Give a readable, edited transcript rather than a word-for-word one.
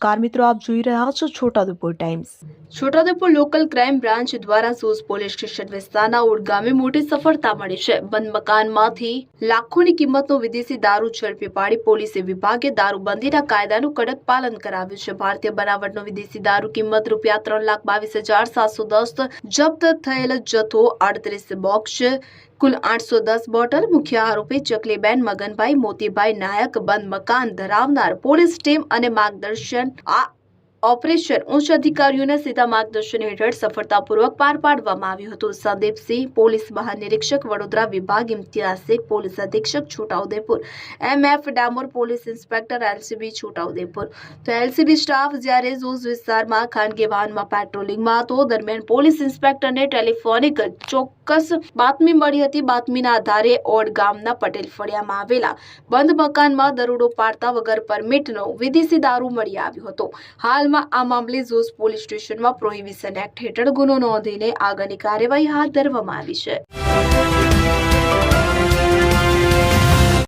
નમસ્કાર મિત્રો, આપ જોઈ રહ્યા છો Chhota Udepur times. Chhota Udepur local crime branch દ્વારા સોઝ પોલીસ સ્ટેશન વિસ્તારના ઓડ ગામે મોટી સફળતા મળી છે। બંધ મકાનમાંથી લાખોની કિંમતનો વિદેશી દારૂ ઝડપી પાડી પોલીસે વિભાગે દારૂબંધીના કાયદાનું કડક પાલન કરાવ્યું છે। ભારતીય બનાવટનો વિદેશી દારૂ કિંમત રૂપિયા 3,22,710 જપ્ત થયેલ જથ્થો 38 બોક્સ कुल 810 બોટલ। मुख्य आरोपी चकलीबेन मगनभाई मोतीभाई नायक બંધ મકાન ધરાવનાર પોલીસ ટીમ અને માર્ગદર્શન આ ઓપરેશન ઉચ્ચ અધિકારીઓના સીધા માર્ગદર્શન હેઠળ સફળતાપૂર્વક પાર પાડવામાં આવ્યું હતું। સંદીપસિંહ પોલીસ મહાનિરીક્ષક વડોદરા વિભાગ, ઇમ્તિયાઝ શેખ પોલીસ અધિક્ષક Chhota Udepur, MF Damor police inspector LCB Chhota Udepur. તો LCB સ્ટાફ જ્યારે ઝોઝ વિસ્તારમાં ખાનગી વાહનમાં પેટ્રોલિંગમાં હતો દરમિયાન પોલીસ ઇન્સ્પેક્ટરને ટેલિફોનિક ચોક્કસ બાતમી મળી હતી। બાતમીના આધારે ઓડ ગામના પટેલ ફળિયામાં આવેલા બંધ મકાનમાં દરોડો પાડતા વગર પરમિટનો વિદેશી દારૂ મળી આવ્યો હતો। હાલ આ મામલે ઝોઝ પોલીસ સ્ટેશનમાં પ્રોહિબિશન એક્ટ હેઠળ ગુનો નોંધીને આગળની કાર્યવાહી હાથ ધરવામાં આવી છે।